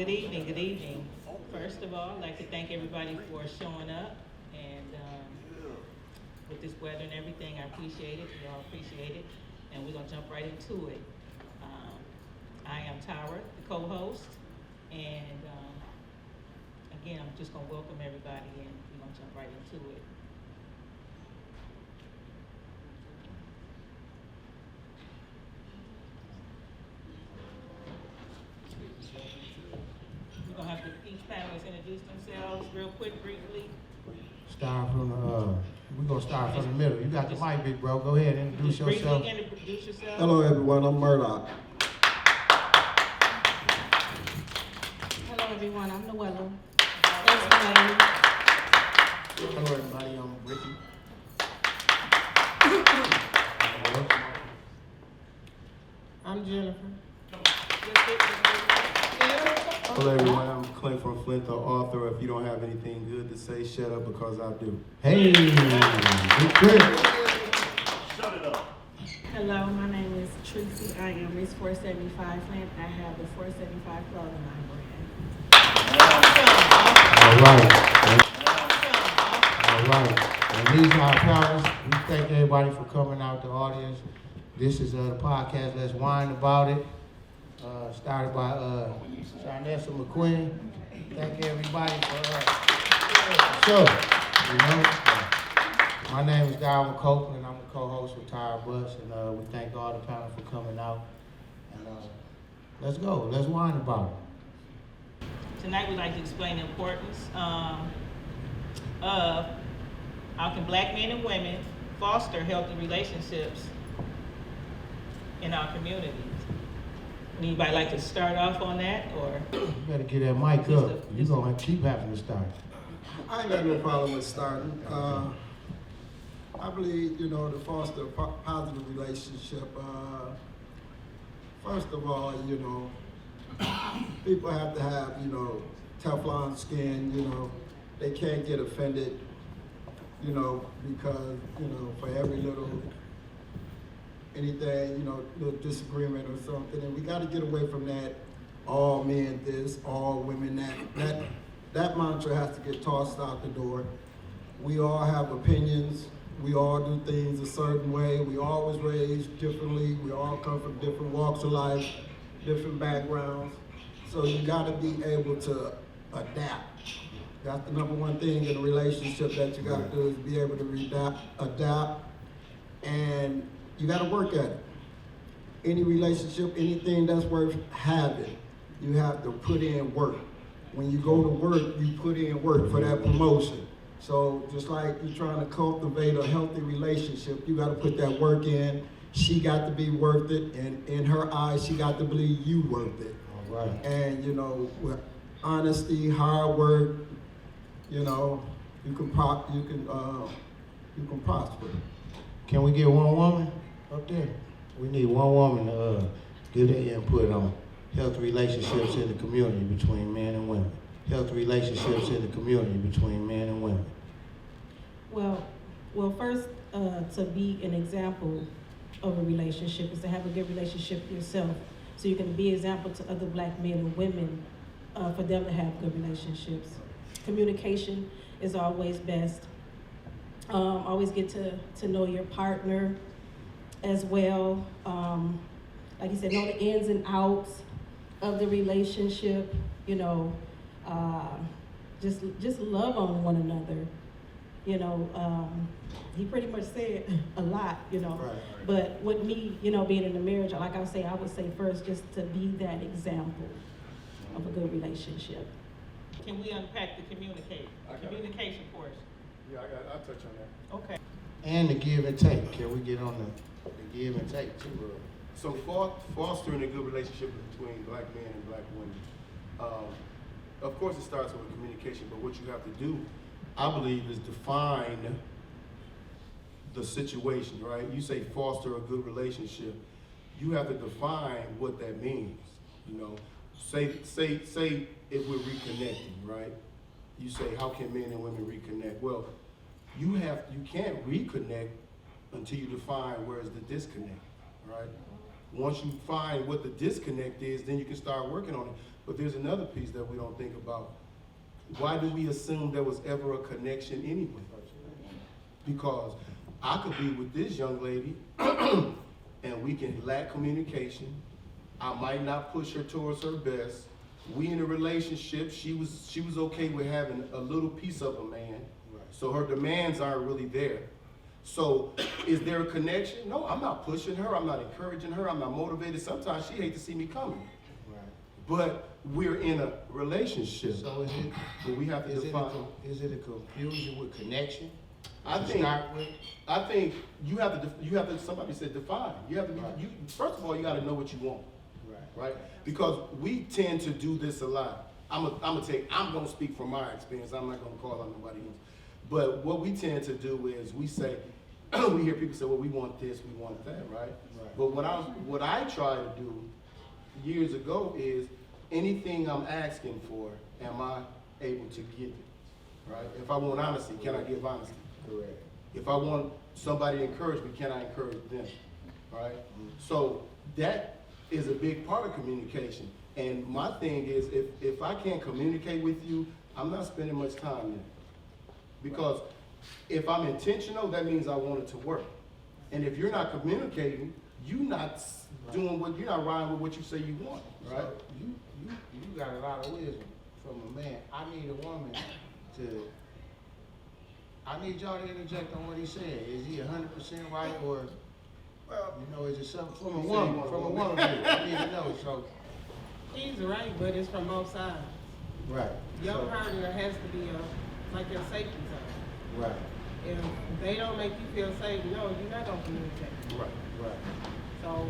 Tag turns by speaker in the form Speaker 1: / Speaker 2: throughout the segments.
Speaker 1: Good evening, good evening. First of all, I'd like to thank everybody for showing up and with this weather and everything, I appreciate it, we all appreciate it, and we're gonna jump right into it. I am Tyra, the co-host, and again, I'm just gonna welcome everybody and we're gonna jump right into it. We're gonna have to, each panelist introduce themselves real quick, briefly.
Speaker 2: We're gonna start from the middle. You got the mic, big bro. Go ahead and introduce
Speaker 1: Just
Speaker 2: yourself.
Speaker 1: briefly introduce yourself.
Speaker 3: Hello everyone, I'm Murdoch.
Speaker 4: Hello everyone, I'm Noella. Thanks for having me.
Speaker 2: Hello everybody, I'm Ricky.
Speaker 4: I'm Jennifer.
Speaker 3: Hello everyone, I'm Clint from Flint, the author. If you don't have anything good to say, shut up because I do.
Speaker 2: Hey, big Chris.
Speaker 4: Hello, my name is Tracy. I am Miss 475 Flint. I have the 475 clothing line brand.
Speaker 2: All right. And these are our panelists. We thank everybody for coming out, the audience. This is the podcast, Let's Whine About It. Started by Sharnessa McQueen. Thank everybody for my name is Darwin Copeland. I'm the co-host with Tyra Butts, and we thank all the panel for coming out. And let's go. Let's whine about it.
Speaker 1: Tonight we'd like to explain the importance of how can black men and women foster healthy relationships in our communities. Anybody like to start off on that, or?
Speaker 2: You better get that mic up. You're going to keep having to start.
Speaker 3: I ain't got no problem with starting. I believe, to foster a positive relationship, first of all, people have to have, Teflon skin, they can't get offended, because, for every little anything, little disagreement or something, and we got to get away from that. All men this, all women that. That mantra has to get tossed out the door. We all have opinions. We all do things a certain way. We all was raised differently. We all come from different walks of life, different backgrounds. So you got to be able to adapt. That's the number one thing in a relationship that you got to do is be able to adapt, and you got to work at it. Any relationship, anything that's worth having, you have to put in work. When you go to work, you put in work for that promotion. So just like you're trying to cultivate a healthy relationship, you got to put that work in. She got to be worth it, and in her eyes, she got to believe you worth it.
Speaker 2: All right.
Speaker 3: And with honesty, hard work, you can prosper.
Speaker 2: Can we get one woman up there? We need one woman to give their input on healthy relationships in the community between men and women. Healthy relationships in the community between men and women.
Speaker 4: Well, first, to be an example of a relationship is to have a good relationship yourself, so you can be an example to other black men and women for them to have good relationships. Communication is always best. Always get to know your partner as well. Like you said, know the ins and outs of the relationship, just love on one another. He pretty much said a lot,
Speaker 3: Right.
Speaker 4: But with me, being in a marriage, like I say, I would say first just to be that example of a good relationship.
Speaker 1: Can we unpack the communication portion?
Speaker 3: Yeah, I'll touch on that.
Speaker 1: Okay.
Speaker 2: And the give and take. Can we get on the give and take too?
Speaker 5: So fostering a good relationship between black men and black women, of course it starts with communication, but what you have to do, I believe, is define the situation, right? You say foster a good relationship, you have to define what that means, Say if we're reconnecting, right? You say, how can men and women reconnect? Well, you can't reconnect until you define where's the disconnect, right? Once you find what the disconnect is, then you can start working on it. But there's another piece that we don't think about. Why do we assume there was ever a connection anyway? Because I could be with this young lady and we can lack communication. I might not push her towards her best. We in a relationship, she was okay with having a little piece of a man. So her demands aren't really there. So is there a connection? No, I'm not pushing her, I'm not encouraging her, I'm not motivated. Sometimes she hates to see me coming. But we're in a relationship.
Speaker 2: So is it,
Speaker 5: but we have to define.
Speaker 2: is it a confusion with connection?
Speaker 5: I
Speaker 2: to
Speaker 5: think,
Speaker 2: start with?
Speaker 5: I think you have to, somebody said define. You have to,
Speaker 2: Right.
Speaker 5: first of all, you got to know what you want,
Speaker 2: Right.
Speaker 5: right? Because we tend to do this a lot. I'm gonna speak from my experience. I'm not gonna call on nobody else. But what we tend to do is we say, we hear people say, well, we want this, we want that, right? But what I try to do years ago is anything I'm asking for, am I able to give it, right? If I want honesty, can I give honesty?
Speaker 2: Correct.
Speaker 5: If I want somebody to encourage me, can I encourage them, right? So that is a big part of communication. And my thing is, if I can't communicate with you, I'm not spending much time there. Because if I'm intentional, that means I want it to work. And if you're not communicating, you're not doing you're not riding with what you say you want, right?
Speaker 2: So you got a lot of wisdom from a man. I need a woman I need y'all to interject on what he said. Is he 100% right, or, is it something from a woman? From a woman view. I need to know, so.
Speaker 6: He's right, but it's from both sides.
Speaker 2: Right.
Speaker 6: Your
Speaker 2: So-
Speaker 6: partner has to be like your safety zone.
Speaker 2: Right,
Speaker 6: If they don't make you feel safe, no, you're not gonna communicate.
Speaker 2: right.
Speaker 6: So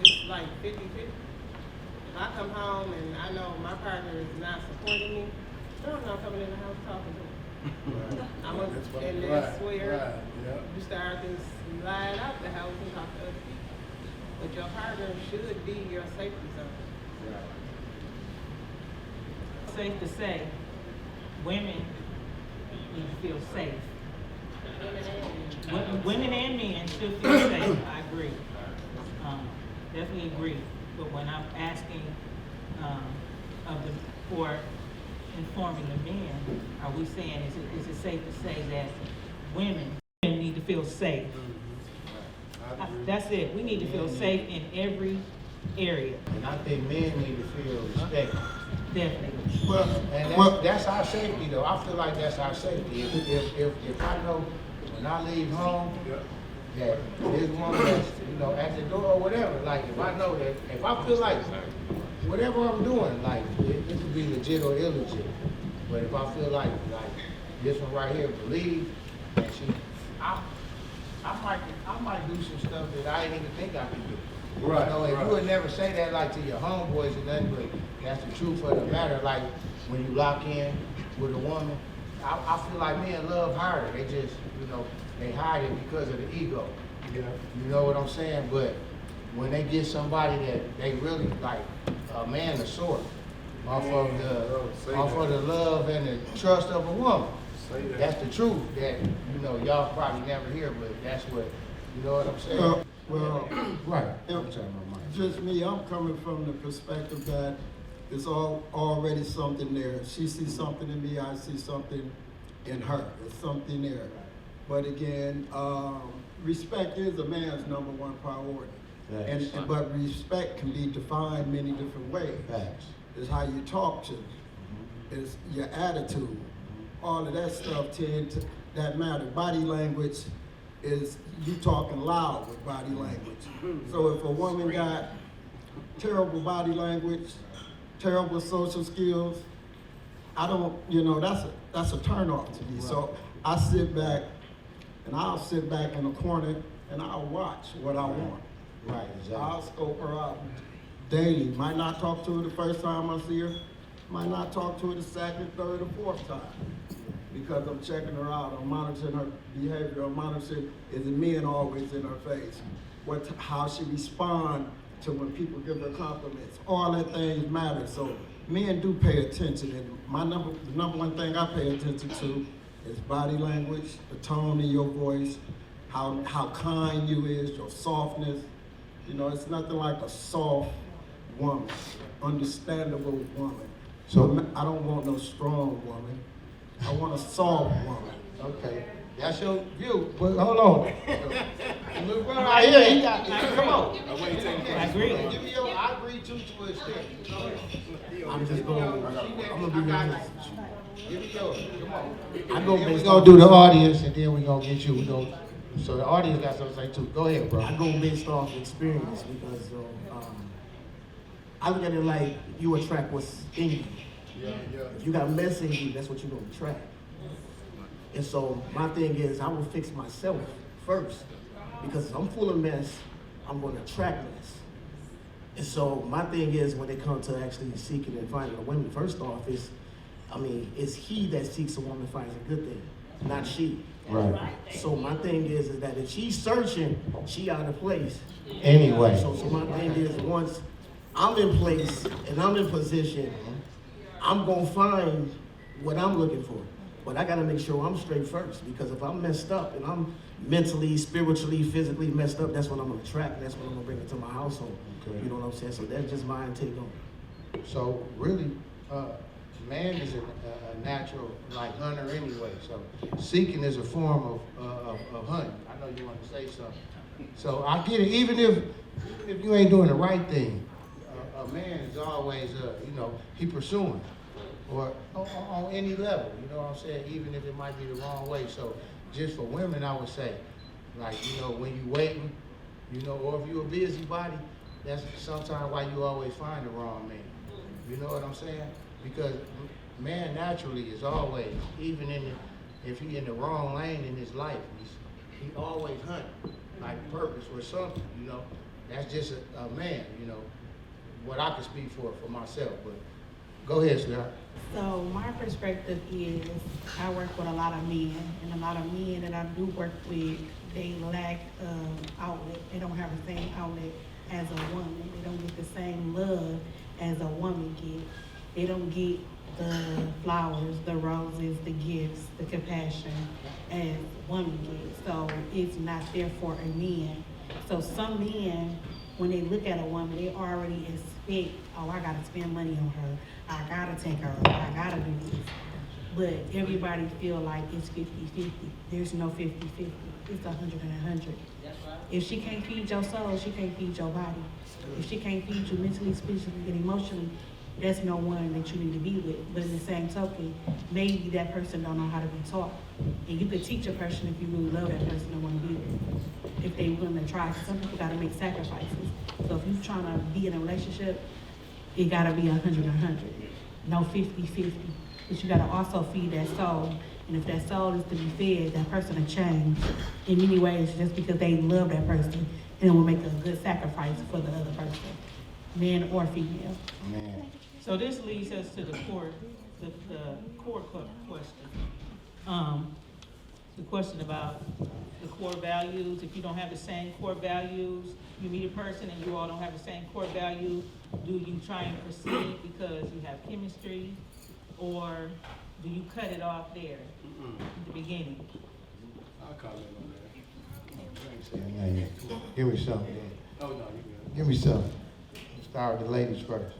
Speaker 6: it's like 50-50. If I come home and I know my partner is not supporting me, no, I'm not coming in the house talking to him. And that's where you start to slide out the house and talk to other people. But your partner should be your safety zone.
Speaker 1: Safe to say, women need to feel safe. Women and men should feel safe, I agree. Definitely agree. But when I'm asking for informing the men, are we saying, is it safe to say that women need to feel safe? That's it. We need to feel safe in every area.
Speaker 2: And I think men need to feel respected.
Speaker 1: Definitely.
Speaker 2: And that's our safety, though. I feel like that's our safety. If I know when I leave home that this woman that's, at the door or whatever, like if I know that, if I feel like whatever I'm doing, like it could be legit or illegit, but if I feel like this one right here believe, and I might do some stuff that I didn't even think I could do.
Speaker 5: Right,
Speaker 2: And
Speaker 5: right.
Speaker 2: you would never say that like to your homeboys or nothing, but that's the truth of the matter. Like when you lock in with a woman, I feel like men love harder. They just, they hide it because of the ego.
Speaker 5: Yeah.
Speaker 2: You know what I'm saying? But when they get somebody that they really like, a man of sort, off of the love and the trust of a woman. That's the truth that, y'all probably never hear, but that's what, you know what I'm saying?
Speaker 3: Well,
Speaker 2: Right.
Speaker 3: just me, I'm coming from the perspective that it's already something there. She sees something in me, I see something in her. There's something there. But again, respect is a man's number one priority. But respect can be defined many different ways.
Speaker 2: Facts.
Speaker 3: It's how you talk to, it's your attitude. All of that stuff that matter. Body language is you talking loud with body language. So if a woman got terrible body language, terrible social skills, I don't, that's a turn off to me. Right. So I sit back and I'll sit back in a corner and I'll watch what I want.
Speaker 2: Right, exactly.
Speaker 3: I'll scope her out daily. Might not talk to her the first time I see her. Might not talk to her the second, third, or fourth time. Because I'm checking her out, I'm monitoring her behavior, I'm monitoring, is it men always in her face? How she respond to when people give her compliments. All that things matter. So men do pay attention, and the number one thing I pay attention to is body language, the tone in your voice, how kind you is, your softness. It's nothing like a soft woman. understandable woman.
Speaker 2: So-
Speaker 3: I don't want no strong woman. I want a soft woman.
Speaker 2: Okay, that's your view, but hold on. Look right here, he got, come on.
Speaker 1: I agree.
Speaker 2: Give me your, I agree too to an extent.
Speaker 3: I'm just going, I'm gonna be honest.
Speaker 2: Give me yours, come on.
Speaker 3: I go
Speaker 2: Then we
Speaker 3: based
Speaker 2: gonna
Speaker 3: off,
Speaker 2: do the audience, and then we gonna get you, so the audience got something to say too. Go ahead, bro.
Speaker 3: I go based off experience because I look at it like you attract what's in you. If you got mess in you, that's what you're gonna attract. And so my thing is, I will fix myself first, because if I'm full of mess, I'm gonna attract mess. And so my thing is, when it comes to actually seeking and finding a woman, first off, it's he that seeks a woman finds a good thing, not she.
Speaker 2: Right.
Speaker 3: So my thing is that if she's searching, she out of place.
Speaker 2: Anyway.
Speaker 3: So my thing is, once I'm in place and I'm in position, I'm gonna find what I'm looking for. But I gotta make sure I'm straight first, because if I'm messed up and I'm mentally, spiritually, physically messed up, that's what I'm gonna attract. That's what I'm gonna bring into my household.
Speaker 2: Okay.
Speaker 3: You know what I'm saying? So that's just my take on it.
Speaker 2: So really, man is a natural like hunter anyway. So seeking is a form of hunting. I know you want to say something. So I get it. Even if you ain't doing the right thing, a man is always he pursuing, or on any level. You know what I'm saying? Even if it might be the wrong way. So just for women, I would say, like when you waiting, or if you're a busybody, that's sometimes why you always find the wrong man. You know what I'm saying? Because man naturally is always, even if he in the wrong lane in his life, he always hunting, like purpose or something, That's just a man, what I can speak for myself, but go ahead, sweetheart.
Speaker 4: So my perspective is, I work with a lot of men, and a lot of men that I do work with, they lack outlet. They don't have the same outlet as a woman. They don't get the same love as a woman gets. They don't get the flowers, the roses, the gifts, the compassion as women get. So it's not there for a man. So some men, when they look at a woman, they already expect, oh, I gotta spend money on her. I gotta take her, I gotta do this. But everybody feel like it's 50-50. There's no 50-50. It's 100 and 100. If she can't feed your soul, she can't feed your body. If she can't feed you mentally, spiritually, and emotionally, that's no one that you need to be with. But in the same token, maybe that person don't know how to be taught. And you could teach a person if you really love that person and want to be with, if they willing to try. Some people got to make sacrifices. So if you're trying to be in a relationship, it got to be 100 and 100. No 50-50. But you got to also feed that soul. And if that soul is to be fed, that person will change in many ways just because they love that person and will make a good sacrifice for the other person, man or female.
Speaker 2: Man.
Speaker 1: So this leads us to the core question. The question about the core values. If you don't have the same core values, you meet a person and you all don't have the same core value, do you try and proceed because you have chemistry, or do you cut it off there at the beginning?
Speaker 5: I'll comment on
Speaker 2: Yeah. Give me something. Then.
Speaker 5: that. Oh, no, you good.
Speaker 2: Give me something. Let's start with the ladies first.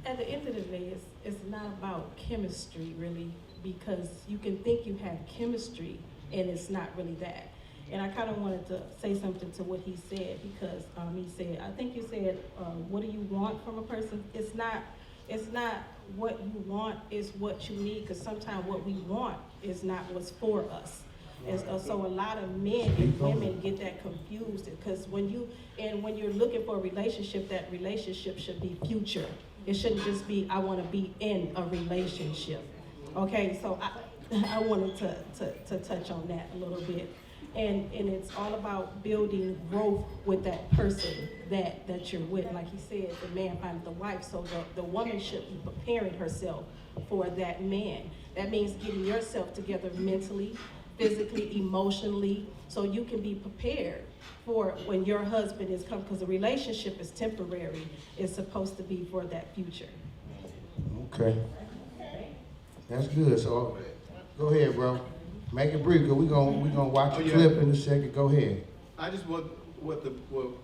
Speaker 4: At the end of the day, it's not about chemistry really, because you can think you have chemistry and it's not really that. And I kind of wanted to say something to what he said, because he said, I think you said, what do you want from a person? It's not what you want, it's what you need, because sometimes what we want is not what's for us. And so a lot of men and women get that confused, because when you're looking for a relationship, that relationship should be future. It shouldn't just be, I want to be in a relationship. Okay, so I wanted to touch on that a little bit. And it's all about building growth with that person that you're with. Like he said, the man finds the wife, so the woman should be preparing herself for that man. That means getting yourself together mentally, physically, emotionally, so you can be prepared for when your husband is coming, because a relationship is temporary. It's supposed to be for that future.
Speaker 2: Okay. That's good. So go ahead, bro. Make it brief, because we're gonna watch a clip in a second. Go ahead.
Speaker 5: I just want what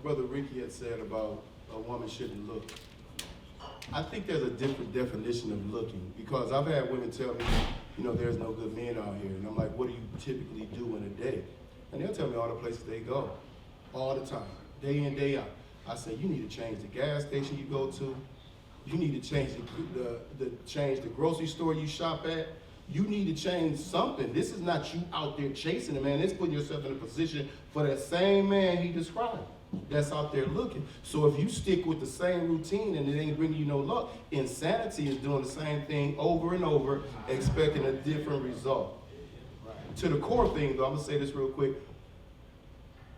Speaker 5: Brother Ricky had said about a woman shouldn't look I think there's a different definition of looking, because I've had women tell me, you know, there's no good men out here. And I'm like, what do you typically do in a day? And they'll tell me all the places they go, all the time, day in, day out. I say, you need to change the gas station you go to. You need to change change the grocery store you shop at. You need to change something. This is not you out there chasing a man. It's putting yourself in a position for that same man he described that's out there looking. So if you stick with the same routine and it ain't bringing you no luck, insanity is doing the same thing over and over, expecting a different result. To the core thing, though, I'm gonna say this real quick.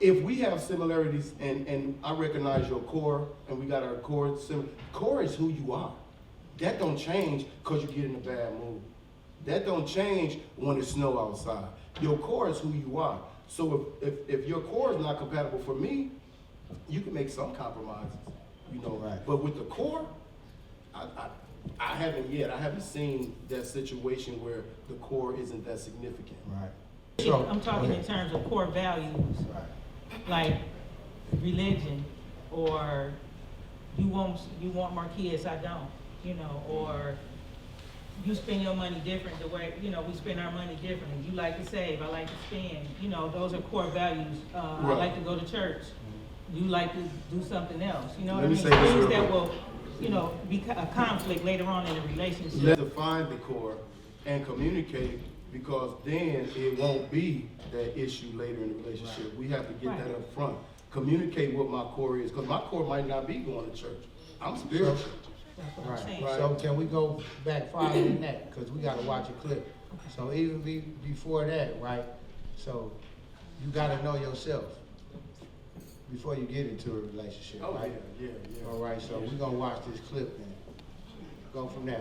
Speaker 5: If we have similarities, and I recognize your core, and we got our core similar, core is who you are. That don't change because you get in a bad mood. That don't change when it's snow outside. Your core is who you are. So if your core is not compatible for me, you can make some compromises, you know.
Speaker 2: Right.
Speaker 5: But with the core, I haven't seen that situation where the core isn't that significant.
Speaker 2: Right.
Speaker 1: I'm talking in terms of core values,
Speaker 2: Right.
Speaker 1: like religion, or you want more kids, I don't, you know, or you spend your money different the way, you know, we spend our money differently. You like to save, I like to spend, you know, those are core values. I like to go to church. You like to do something else, you know what I mean? Things that will, you know, be a conflict later on in a relationship.
Speaker 5: Let's define the core and communicate, because then it won't be that issue later in the relationship. We have to get that up front. Communicate what my core is, because my core might not be going to church. I'm spiritual.
Speaker 1: That's what I'm
Speaker 2: Right.
Speaker 1: saying.
Speaker 5: Right.
Speaker 2: So can we go back farther than that? Because we gotta watch a clip. So even before that, right? So you gotta know yourself before you get into a relationship,
Speaker 5: Oh,
Speaker 2: right?
Speaker 5: yeah.
Speaker 2: All right, so we're gonna watch this clip and go from there.